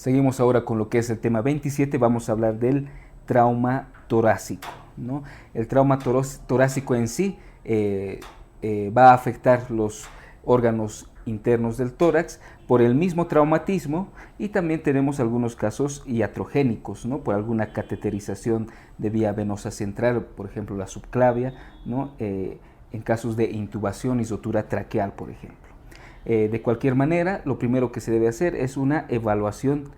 Seguimos ahora con lo que es el tema 27, vamos a hablar del trauma torácico, ¿no? El trauma torácico en sí va a afectar los órganos internos del tórax por el mismo traumatismo, y también tenemos algunos casos iatrogénicos, ¿no? Por alguna cateterización de vía venosa central, por ejemplo la subclavia, ¿no? En casos de intubación y rotura traqueal, por ejemplo. De cualquier manera, lo primero que se debe hacer es una evaluación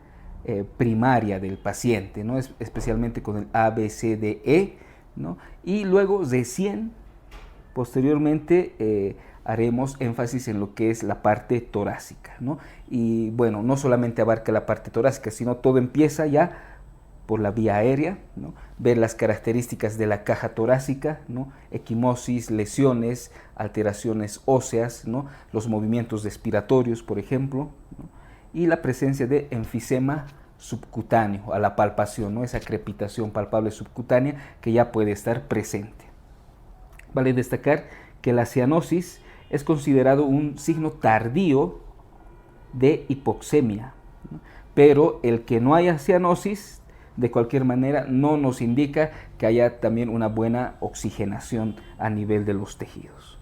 primaria del paciente, ¿no? Especialmente con el ABCDE, ¿no? Y luego recién, posteriormente, haremos énfasis en lo que es la parte torácica, ¿no? Y bueno, no solamente abarca la parte torácica, sino todo empieza ya por la vía aérea, ¿no? Ver las características de la caja torácica, ¿no? Equimosis, lesiones, alteraciones óseas, ¿no? Los movimientos respiratorios, por ejemplo, ¿no? Y la presencia de enfisema subcutáneo a la palpación, ¿no? Esa crepitación palpable subcutánea que ya puede estar presente. Vale destacar que la cianosis es considerado un signo tardío de hipoxemia, ¿no? Pero el que no haya cianosis, de cualquier manera, no nos indica que haya también una buena oxigenación a nivel de los tejidos.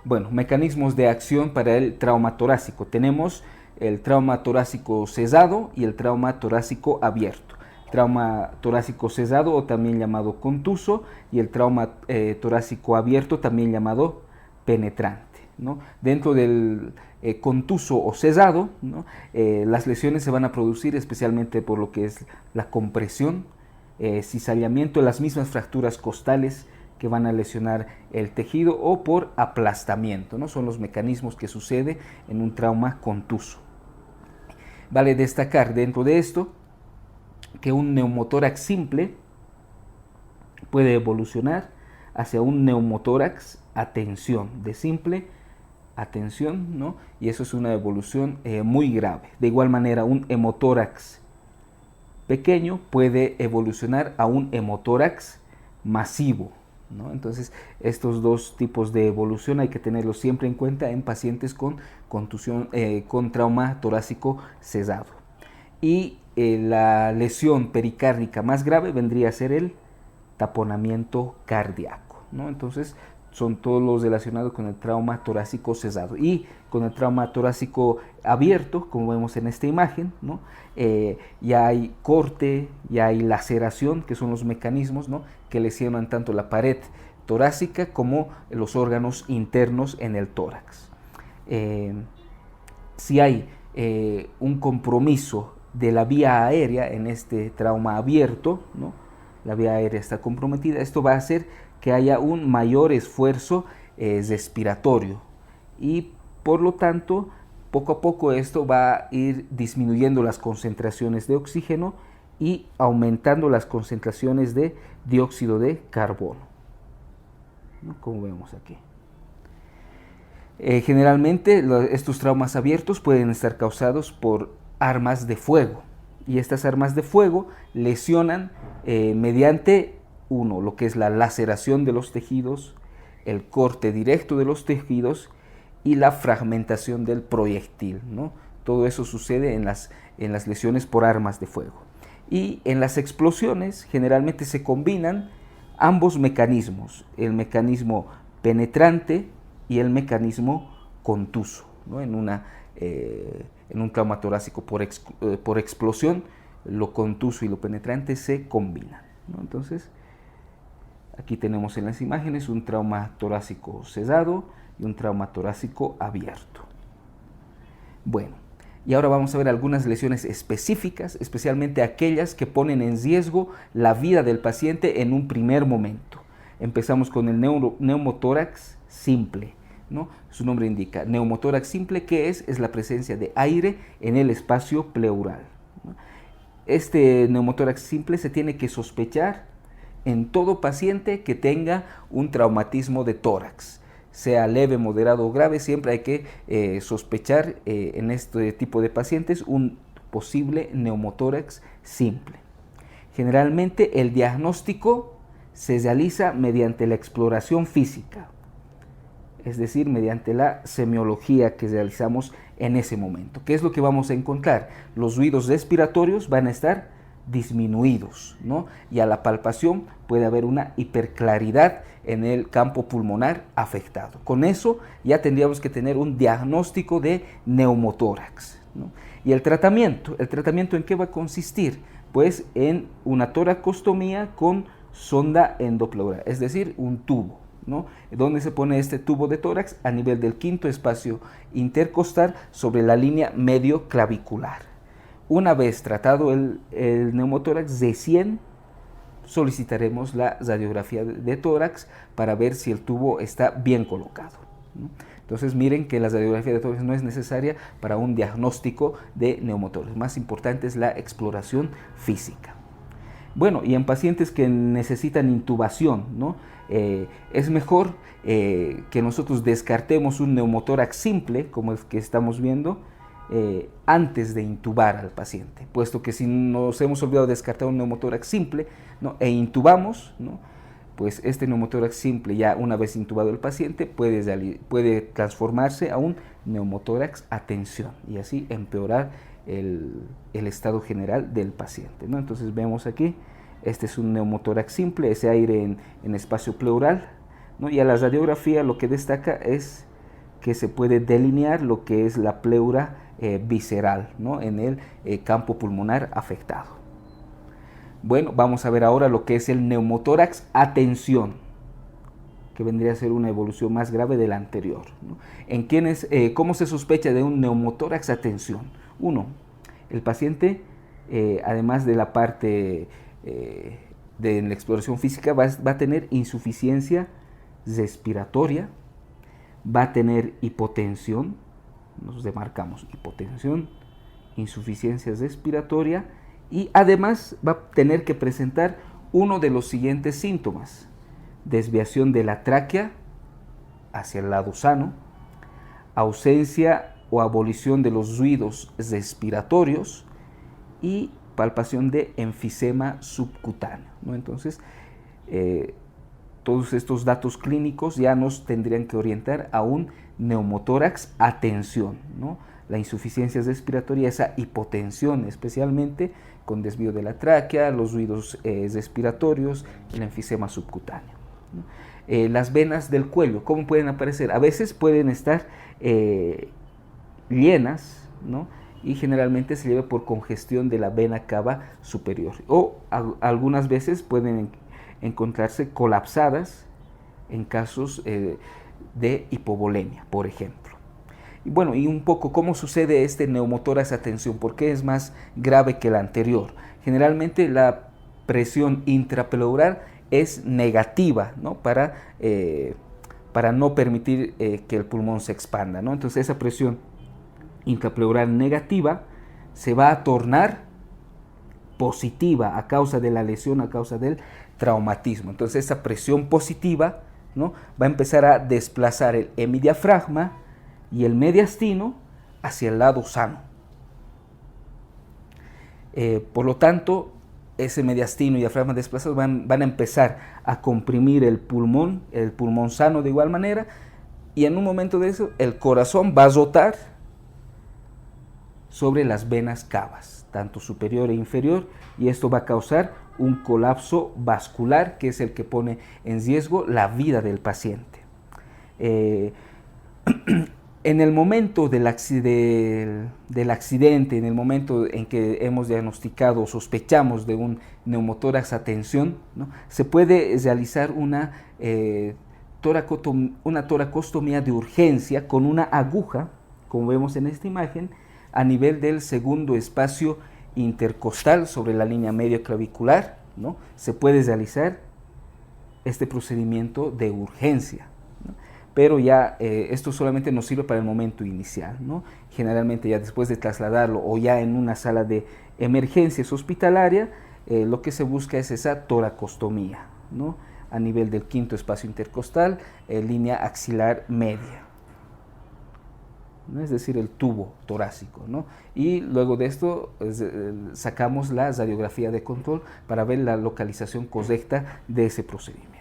Bueno, mecanismos de acción para el trauma torácico. Tenemos el trauma torácico cesado y el trauma torácico abierto. Trauma torácico cesado, o también llamado contuso, y el trauma torácico abierto, también llamado penetrante, ¿no? Dentro del contuso o cesado, ¿no? Las lesiones se van a producir especialmente por lo que es la compresión, cizallamiento, las mismas fracturas costales que van a lesionar el tejido, o por aplastamiento, ¿no? Son los mecanismos que sucede en un trauma contuso. Vale destacar dentro de esto que un neumotórax simple puede evolucionar hacia un neumotórax a tensión, de simple a tensión, ¿no? Y eso es una evolución muy grave. De igual manera, un hemotórax pequeño puede evolucionar a un hemotórax masivo, ¿no? Entonces, estos dos tipos de evolución hay que tenerlos siempre en cuenta en pacientes con contusión, con trauma torácico cesado. Y la lesión pericárdica más grave vendría a ser el taponamiento cardíaco, ¿no? Entonces, son todos los relacionados con el trauma torácico cesado. Y con el trauma torácico abierto, como vemos en esta imagen, ¿no? Ya hay corte, ya hay laceración, que son los mecanismos, ¿no? Que lesionan tanto la pared torácica como los órganos internos en el tórax. Si hay un compromiso de la vía aérea en este trauma abierto, ¿no? La vía aérea está comprometida, esto va a hacer que haya un mayor esfuerzo respiratorio, y por lo tanto poco a poco esto va a ir disminuyendo las concentraciones de oxígeno y aumentando las concentraciones de dióxido de carbono, ¿no? Como vemos aquí. Generalmente estos traumas abiertos pueden estar causados por armas de fuego, y estas armas de fuego lesionan mediante lo que es la laceración de los tejidos, el corte directo de los tejidos y la fragmentación del proyectil, ¿no? Todo eso sucede en las lesiones por armas de fuego. Y en las explosiones generalmente se combinan ambos mecanismos, el mecanismo penetrante y el mecanismo contuso, ¿no? En un trauma torácico por explosión, lo contuso y lo penetrante se combinan, ¿no? Entonces, aquí tenemos en las imágenes un trauma torácico cesado y un trauma torácico abierto. Bueno, y ahora vamos a ver algunas lesiones específicas, especialmente aquellas que ponen en riesgo la vida del paciente en un primer momento. Empezamos con el neumotórax simple, ¿no? Su nombre indica, neumotórax simple, ¿qué es? Es la presencia de aire en el espacio pleural, ¿no? Este neumotórax simple se tiene que sospechar en todo paciente que tenga un traumatismo de tórax, sea leve, moderado o grave. Siempre hay que sospechar en este tipo de pacientes un posible neumotórax simple. Generalmente el diagnóstico se realiza mediante la exploración física. es decir, mediante la semiología que realizamos en ese momento. ¿Qué es lo que vamos a encontrar? Los ruidos respiratorios van a estar disminuidos, ¿no? Y a la palpación puede haber una hiperclaridad en el campo pulmonar afectado. Con eso ya tendríamos que tener un diagnóstico de neumotórax, ¿no? Y ¿el tratamiento en qué va a consistir? Pues en una toracostomía con sonda endopleural, es decir, un tubo, ¿no? Donde se pone este tubo de tórax a nivel del quinto espacio intercostal sobre la línea medio clavicular. Una vez tratado el neumotórax, recién solicitaremos la radiografía de tórax para ver si el tubo está bien colocado, ¿no? Entonces miren que la radiografía de tórax no es necesaria para un diagnóstico de neumotórax. Más importante es la exploración física. Bueno, y en pacientes que necesitan intubación, ¿no? Es mejor que nosotros descartemos un neumotórax simple, como el que estamos viendo, antes de intubar al paciente, puesto que si nos hemos olvidado de descartar un neumotórax simple, ¿no? E intubamos, ¿no? Pues este neumotórax simple, ya una vez intubado el paciente, puede transformarse a un neumotórax a tensión y así empeorar el estado general del paciente, ¿no? Entonces vemos aquí, este es un neumotórax simple, ese aire en espacio pleural, ¿no? Y a la radiografía lo que destaca es que se puede delinear lo que es la pleura visceral, ¿no? En el campo pulmonar afectado. Bueno, vamos a ver ahora lo que es el neumotórax a tensión, que vendría a ser una evolución más grave de la anterior, ¿no? ¿Cómo se sospecha de un neumotórax a tensión? Uno, el paciente, además de la parte de la exploración física, va a tener insuficiencia respiratoria, va a tener hipotensión, nos demarcamos hipotensión, insuficiencia respiratoria, y además va a tener que presentar uno de los siguientes síntomas: desviación de la tráquea hacia el lado sano, ausencia o abolición de los ruidos respiratorios y palpación de enfisema subcutáneo, ¿no? Entonces, todos estos datos clínicos ya nos tendrían que orientar a un neumotórax a tensión, ¿no? La insuficiencia respiratoria, esa hipotensión especialmente, con desvío de la tráquea, los ruidos respiratorios, el enfisema subcutáneo, ¿no? Las venas del cuello, ¿cómo pueden aparecer? A veces pueden estar llenas, ¿no? Y generalmente se lleva por congestión de la vena cava superior, o algunas veces pueden encontrarse colapsadas en casos de hipovolemia, por ejemplo. Y bueno, y un poco cómo sucede este neumotórax a tensión, por qué es más grave que la anterior. Generalmente la presión intrapleural es negativa, ¿no? Para no permitir que el pulmón se expanda, ¿no? Entonces esa presión intrapleural negativa se va a tornar positiva a causa de la lesión, a causa del traumatismo. Entonces esa presión positiva, ¿no? Va a empezar a desplazar el hemidiafragma y el mediastino hacia el lado sano. Por lo tanto, ese mediastino y diafragma desplazados van a empezar a comprimir el pulmón sano de igual manera, y en un momento de eso el corazón va a rotar sobre las venas cavas, tanto superior e inferior, y esto va a causar un colapso vascular, que es el que pone en riesgo la vida del paciente. En el momento del accidente, en el momento en que hemos diagnosticado o sospechamos de un neumotórax a tensión, ¿no? Se puede realizar una toracostomía de urgencia con una aguja, como vemos en esta imagen, a nivel del segundo espacio intercostal sobre la línea medio clavicular, ¿no? Se puede realizar este procedimiento de urgencia, ¿no? Pero ya esto solamente nos sirve para el momento inicial, ¿no? Generalmente ya después de trasladarlo o ya en una sala de emergencias hospitalaria, lo que se busca es esa toracostomía, ¿no? A nivel del quinto espacio intercostal, línea axilar media, ¿no? Es decir, el tubo torácico, ¿no? Y luego de esto sacamos la radiografía de control para ver la localización correcta de ese procedimiento.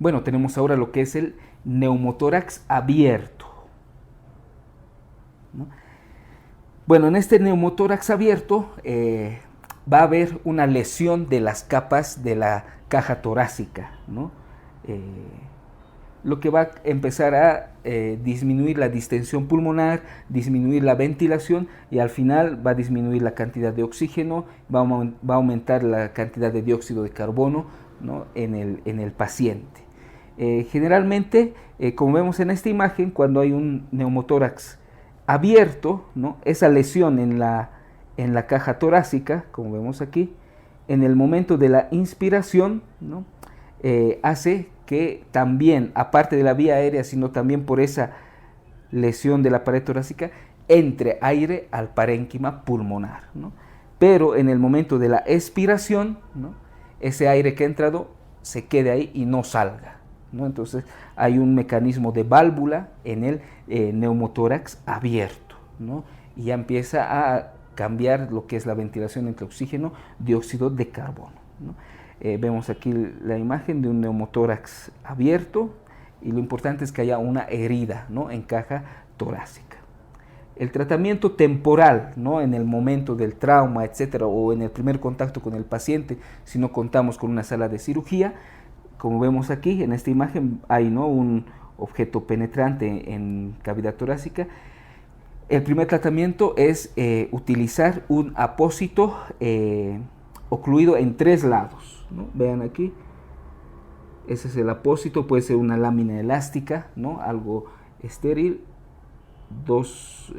Bueno, tenemos ahora lo que es el neumotórax abierto, ¿no? Bueno, en este neumotórax abierto va a haber una lesión de las capas de la caja torácica, ¿no? Lo que va a empezar a disminuir la distensión pulmonar, disminuir la ventilación y al final va a disminuir la cantidad de oxígeno, va a aumentar la cantidad de dióxido de carbono, ¿no? en el paciente. Generalmente, como vemos en esta imagen, cuando hay un neumotórax abierto, ¿no? Esa lesión en la caja torácica, como vemos aquí, en el momento de la inspiración, ¿no? Hace que también, aparte de la vía aérea, sino también por esa lesión de la pared torácica, entre aire al parénquima pulmonar, ¿no? Pero en el momento de la expiración, ¿no? Ese aire que ha entrado se quede ahí y no salga, ¿no? Entonces hay un mecanismo de válvula en el neumotórax abierto, ¿no? Y ya empieza a cambiar lo que es la ventilación entre oxígeno, dióxido de carbono, ¿no? Vemos aquí la imagen de un neumotórax abierto y lo importante es que haya una herida, ¿no? En caja torácica. El tratamiento temporal, ¿no? En el momento del trauma, etcétera, o en el primer contacto con el paciente, si no contamos con una sala de cirugía, como vemos aquí en esta imagen, hay, ¿no? Un objeto penetrante en cavidad torácica. El primer tratamiento es utilizar un apósito ocluido en 3 lados, ¿no? Vean aquí, ese es el apósito, puede ser una lámina elástica, ¿no? Algo estéril, dos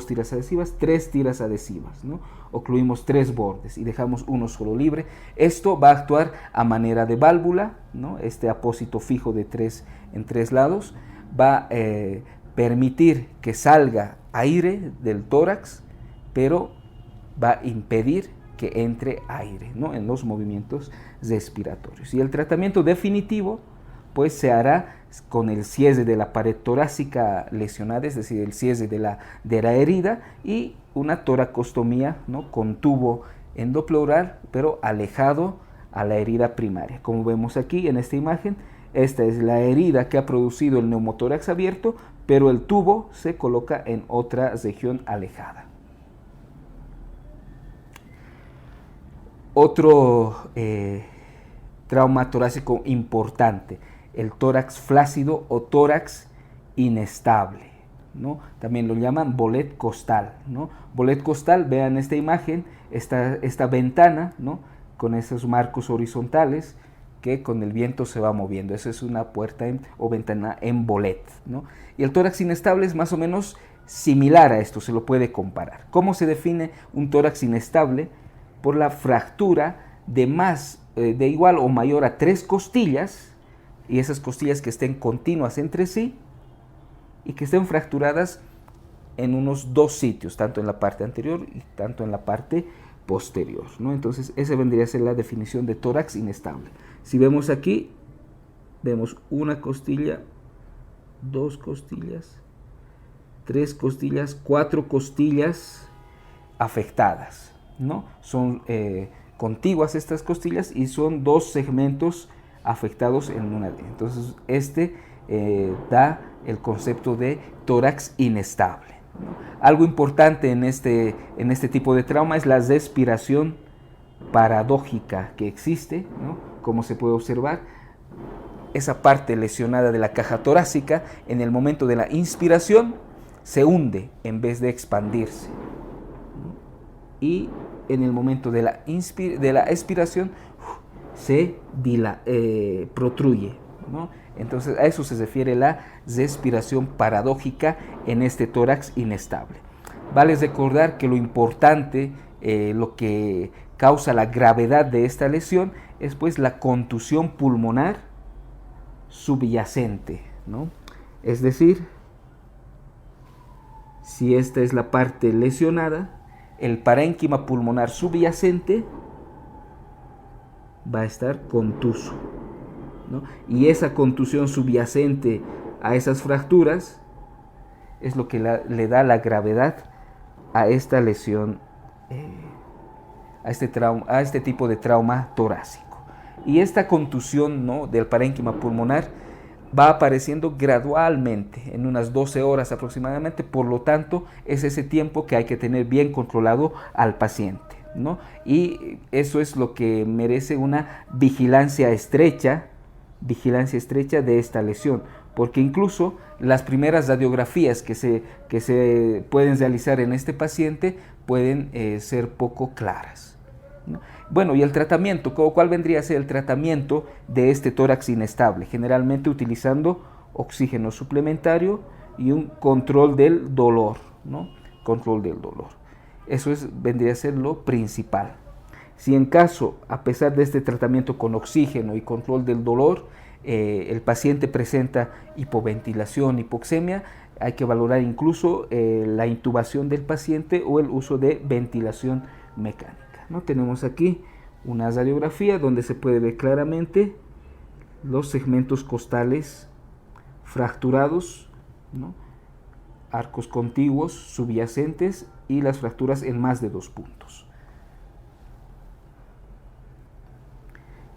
tiras adhesivas, 3 tiras adhesivas, ¿no? Ocluimos 3 bordes y dejamos uno solo libre. Esto va a actuar a manera de válvula, ¿no? Este apósito fijo de en 3 lados va a permitir que salga aire del tórax, pero va a impedir que entre aire, ¿no? En los movimientos respiratorios. Y el tratamiento definitivo pues se hará con el cierre de la pared torácica lesionada, es decir, el cierre de la herida y una toracostomía, ¿no? Con tubo endopleural, pero alejado a la herida primaria. Como vemos aquí en esta imagen, esta es la herida que ha producido el neumotórax abierto, pero el tubo se coloca en otra región alejada. Otro trauma torácico importante, el tórax flácido o tórax inestable, ¿no? También lo llaman bolet costal, ¿no? Bolet costal, vean esta imagen, esta ventana, ¿no? Con esos marcos horizontales que con el viento se va moviendo. Esa es una puerta o ventana en bolet, ¿no? Y el tórax inestable es más o menos similar a esto, se lo puede comparar. ¿Cómo se define un tórax inestable? Por la fractura de igual o mayor a 3 costillas, y esas costillas que estén continuas entre sí y que estén fracturadas en unos 2 sitios, tanto en la parte anterior y tanto en la parte posterior, ¿no? Entonces esa vendría a ser la definición de tórax inestable. Si vemos aquí, vemos una costilla, 2 costillas, 3 costillas, 4 costillas afectadas, ¿no? Son contiguas estas costillas y son 2 segmentos afectados en una de ellas. Entonces da el concepto de tórax inestable, ¿no? Algo importante en este tipo de trauma es la respiración paradójica que existe, ¿no? Como se puede observar, esa parte lesionada de la caja torácica en el momento de la inspiración se hunde en vez de expandirse, ¿no? Y en el momento de la expiración se protruye, ¿no? Entonces a eso se refiere la respiración paradójica en este tórax inestable. Vale recordar que lo importante, lo que causa la gravedad de esta lesión es pues la contusión pulmonar subyacente, ¿no? Es decir, si esta es la parte lesionada, el parénquima pulmonar subyacente va a estar contuso, ¿no? Y esa contusión subyacente a esas fracturas es lo que le da la gravedad a esta lesión, a este tipo de trauma torácico. Y esta contusión, ¿no? del parénquima pulmonar va apareciendo gradualmente, en unas 12 horas aproximadamente. Por lo tanto, es ese tiempo que hay que tener bien controlado al paciente, ¿no? Y eso es lo que merece una vigilancia estrecha de esta lesión, porque incluso las primeras radiografías que se pueden realizar en este paciente pueden ser poco claras, ¿no? Bueno, y el tratamiento, ¿cuál vendría a ser el tratamiento de este tórax inestable? Generalmente utilizando oxígeno suplementario y un control del dolor, ¿no? Control del dolor. Eso vendría a ser lo principal. Si en caso, a pesar de este tratamiento con oxígeno y control del dolor, el paciente presenta hipoventilación, hipoxemia, hay que valorar incluso la intubación del paciente o el uso de ventilación mecánica, ¿no? Tenemos aquí una radiografía donde se puede ver claramente los segmentos costales fracturados, ¿no? Arcos contiguos, subyacentes y las fracturas en más de 2 puntos.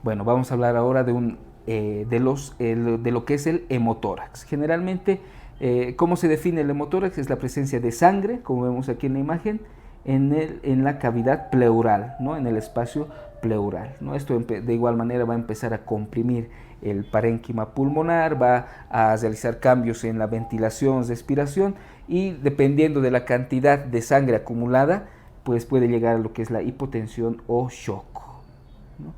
Bueno, vamos a hablar ahora de lo que es el hemotórax. Generalmente, ¿cómo se define el hemotórax? Es la presencia de sangre, como vemos aquí en la imagen, en la cavidad pleural, ¿no? En el espacio pleural, ¿no? Esto de igual manera va a empezar a comprimir el parénquima pulmonar, va a realizar cambios en la ventilación, respiración, y dependiendo de la cantidad de sangre acumulada, pues puede llegar a lo que es la hipotensión o shock, ¿no?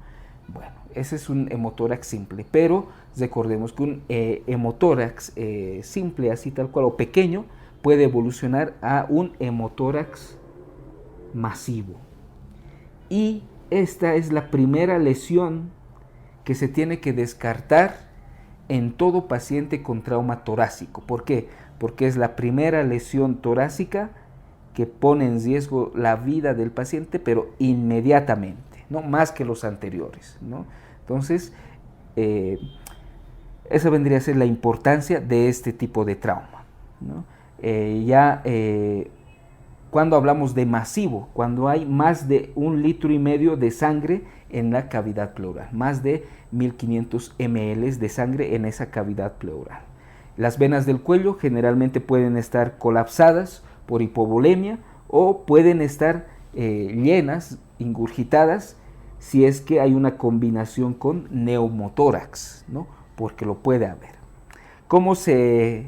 Bueno, ese es un hemotórax simple, pero recordemos que un hemotórax simple, así tal cual, o pequeño, puede evolucionar a un hemotórax masivo. Y esta es la primera lesión que se tiene que descartar en todo paciente con trauma torácico. ¿Por qué? Porque es la primera lesión torácica que pone en riesgo la vida del paciente, pero inmediatamente, ¿no? Más que los anteriores, ¿no? Entonces, esa vendría a ser la importancia de este tipo de trauma, ¿no? Cuando hablamos de masivo, cuando hay más de 1,5 litros de sangre en la cavidad pleural, más de 1500 ml de sangre en esa cavidad pleural. Las venas del cuello generalmente pueden estar colapsadas por hipovolemia o pueden estar llenas, ingurgitadas, si es que hay una combinación con neumotórax, ¿no? Porque lo puede haber. ¿Cómo se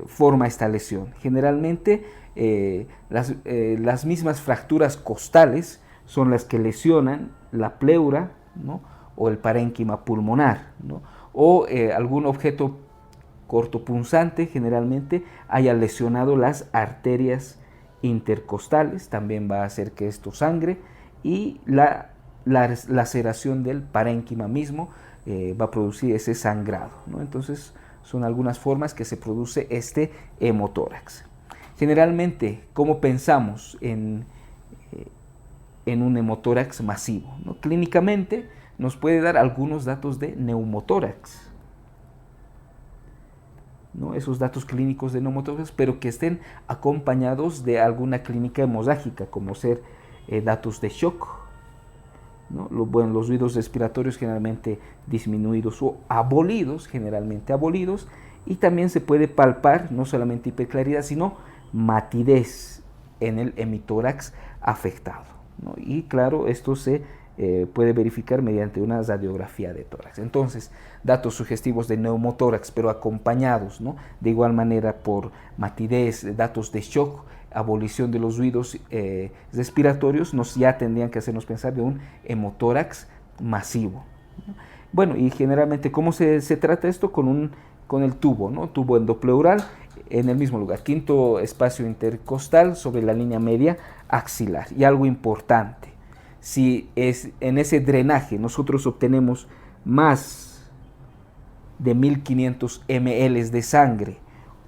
forma esta lesión? Generalmente las mismas fracturas costales son las que lesionan la pleura, ¿no? O el parénquima pulmonar, ¿no? O algún objeto cortopunzante generalmente haya lesionado las arterias intercostales, también va a hacer que esto sangre, y la laceración del parénquima mismo va a producir ese sangrado, ¿no? Entonces son algunas formas que se produce este hemotórax. Generalmente, ¿cómo pensamos en un hemotórax masivo, ¿no? Clínicamente nos puede dar algunos datos de neumotórax, ¿no? Esos datos clínicos de neumotórax, pero que estén acompañados de alguna clínica hemorrágica, como ser datos de shock, ¿no? Los ruidos respiratorios generalmente disminuidos o abolidos, generalmente abolidos, y también se puede palpar no solamente hiperclaridad, sino matidez en el hemitórax afectado, ¿no? Y claro, esto se puede verificar mediante una radiografía de tórax. Entonces, datos sugestivos de neumotórax, pero acompañados, ¿no? De igual manera por matidez, datos de shock, abolición de los ruidos respiratorios, ya tendrían que hacernos pensar de un hemotórax masivo, ¿no? Bueno, y generalmente, ¿cómo se trata esto? Con el tubo, ¿no? Tubo endopleural en el mismo lugar, quinto espacio intercostal sobre la línea media axilar. Y algo importante, si en ese drenaje nosotros obtenemos más de 1500 ml de sangre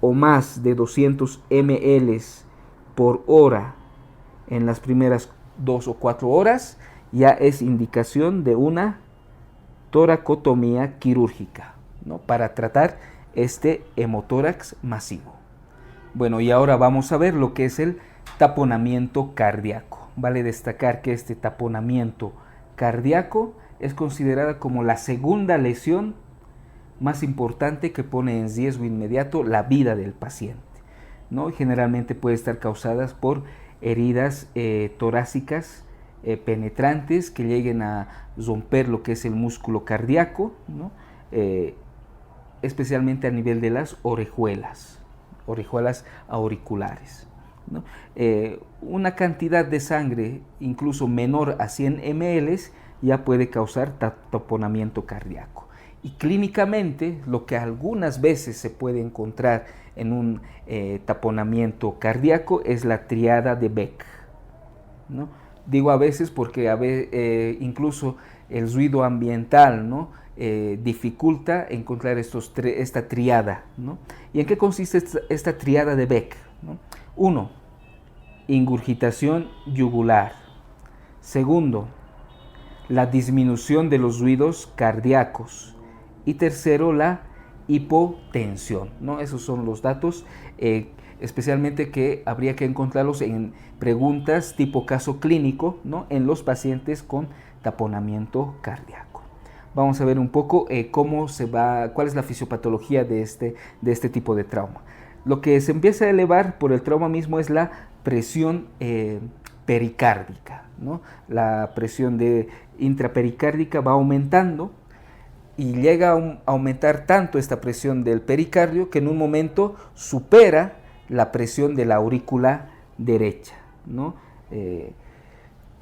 o más de 200 ml por hora en las primeras 2 o 4 horas, ya es indicación de una toracotomía quirúrgica, ¿no? Para tratar este hemotórax masivo. Bueno, y ahora vamos a ver lo que es el taponamiento cardíaco. Vale destacar que este taponamiento cardíaco es considerada como la segunda lesión más importante que pone en riesgo inmediato la vida del paciente, ¿no? Generalmente puede estar causadas por heridas torácicas penetrantes que lleguen a romper lo que es el músculo cardíaco, ¿no? Especialmente a nivel de las orejuelas auriculares, ¿no? Una cantidad de sangre incluso menor a 100 ml ya puede causar taponamiento cardíaco. Y clínicamente lo que algunas veces se puede encontrar en un taponamiento cardíaco es la triada de Beck, ¿no? Digo a veces porque incluso el ruido ambiental, ¿no? Dificulta encontrar esta triada, ¿no? ¿Y en qué consiste esta triada de Beck, ¿no? 1. Ingurgitación yugular. Segundo, la disminución de los ruidos cardíacos. Y tercero, la hipotensión, ¿no? Esos son los datos, especialmente que habría que encontrarlos en preguntas tipo caso clínico, ¿no? En los pacientes con taponamiento cardíaco. Vamos a ver un poco cuál es la fisiopatología de este tipo de trauma. Lo que se empieza a elevar por el trauma mismo es la presión pericárdica, ¿no? La presión intrapericárdica va aumentando y llega a aumentar tanto esta presión del pericardio que en un momento supera la presión de la aurícula derecha, ¿no?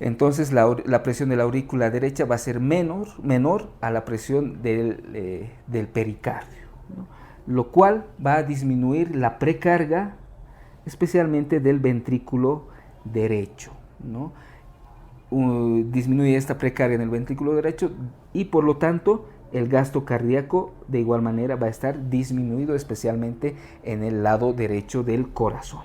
Entonces la presión de la aurícula derecha va a ser menor a la presión del pericardio, ¿no? Lo cual va a disminuir la precarga, especialmente del ventrículo derecho, ¿no? Disminuye esta precarga en el ventrículo derecho y por lo tanto el gasto cardíaco de igual manera va a estar disminuido, especialmente en el lado derecho del corazón.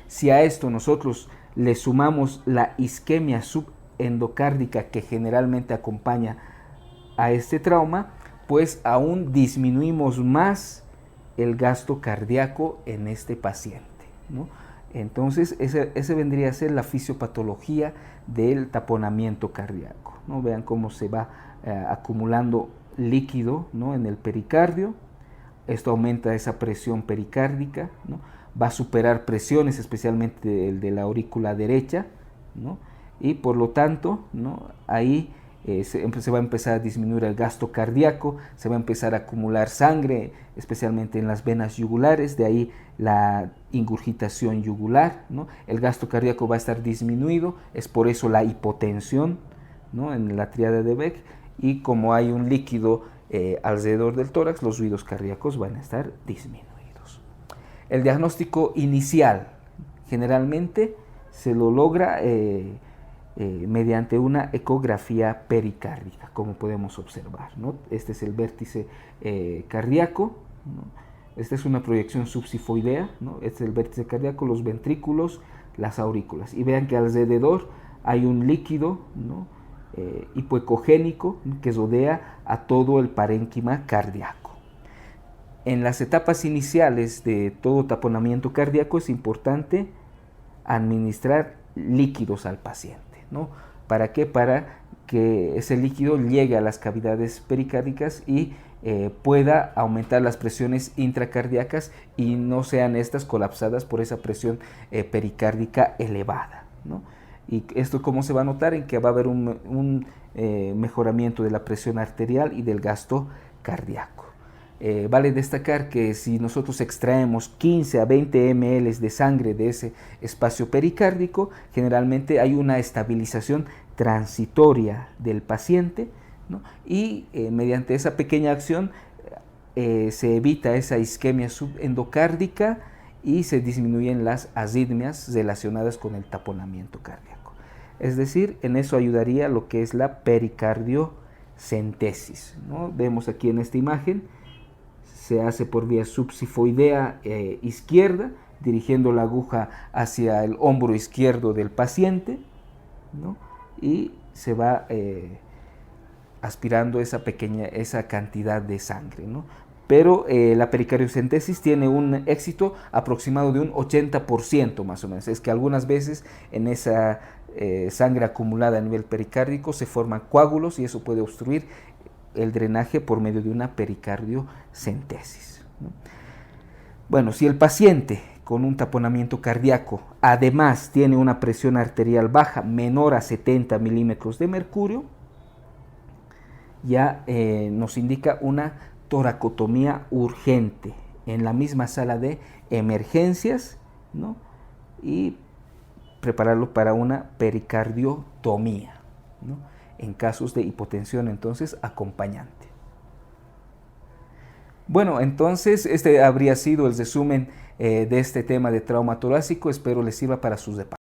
Si a esto nosotros le sumamos la isquemia subendocárdica que generalmente acompaña a este trauma, pues aún disminuimos más el gasto cardíaco en este paciente, ¿no? Entonces ese vendría a ser la fisiopatología del taponamiento cardíaco, ¿no? Vean cómo se va acumulando líquido, ¿no? En el pericardio. Esto aumenta esa presión pericárdica, ¿no? Va a superar presiones, especialmente el de la aurícula derecha, ¿no? Y por lo tanto, ¿no? Ahí se va a empezar a disminuir el gasto cardíaco, se va a empezar a acumular sangre, especialmente en las venas yugulares, de ahí la ingurgitación yugular, ¿no? El gasto cardíaco va a estar disminuido, es por eso la hipotensión, ¿no? En la triada de Beck, y como hay un líquido alrededor del tórax, los ruidos cardíacos van a estar disminuidos. El diagnóstico inicial generalmente se lo logra mediante una ecografía pericárdica, como podemos observar, ¿no? Este es el vértice cardíaco, ¿no? Esta es una proyección subsifoidea, ¿no? Este es el vértice cardíaco, los ventrículos, las aurículas. Y vean que alrededor hay un líquido, ¿no? Hipoecogénico que rodea a todo el parénquima cardíaco. En las etapas iniciales de todo taponamiento cardíaco es importante administrar líquidos al paciente, ¿no? ¿Para qué? Para que ese líquido llegue a las cavidades pericárdicas y pueda aumentar las presiones intracardíacas y no sean estas colapsadas por esa presión pericárdica elevada, ¿no? ¿Y esto cómo se va a notar? En que va a haber un mejoramiento de la presión arterial y del gasto cardíaco. Vale destacar que si nosotros extraemos 15 a 20 ml de sangre de ese espacio pericárdico, generalmente hay una estabilización transitoria del paciente, ¿no? Y mediante esa pequeña acción se evita esa isquemia subendocárdica y se disminuyen las arritmias relacionadas con el taponamiento cardíaco. Es decir, en eso ayudaría lo que es la pericardiocentesis, ¿no? Vemos aquí en esta imagen, se hace por vía subsifoidea izquierda, dirigiendo la aguja hacia el hombro izquierdo del paciente, ¿no? Y se va aspirando esa cantidad de sangre, ¿no? Pero la pericardiocentesis tiene un éxito aproximado de un 80% más o menos. Es que algunas veces en esa sangre acumulada a nivel pericárdico se forman coágulos y eso puede obstruir el drenaje por medio de una pericardiocentesis, ¿no? Bueno, si el paciente con un taponamiento cardíaco además tiene una presión arterial baja menor a 70 milímetros de mercurio, ya nos indica una toracotomía urgente en la misma sala de emergencias, ¿no? Y prepararlo para una pericardiotomía, ¿no? En casos de hipotensión, entonces, acompañante. Bueno, entonces este habría sido el resumen de este tema de trauma torácico. Espero les sirva para sus departamentos.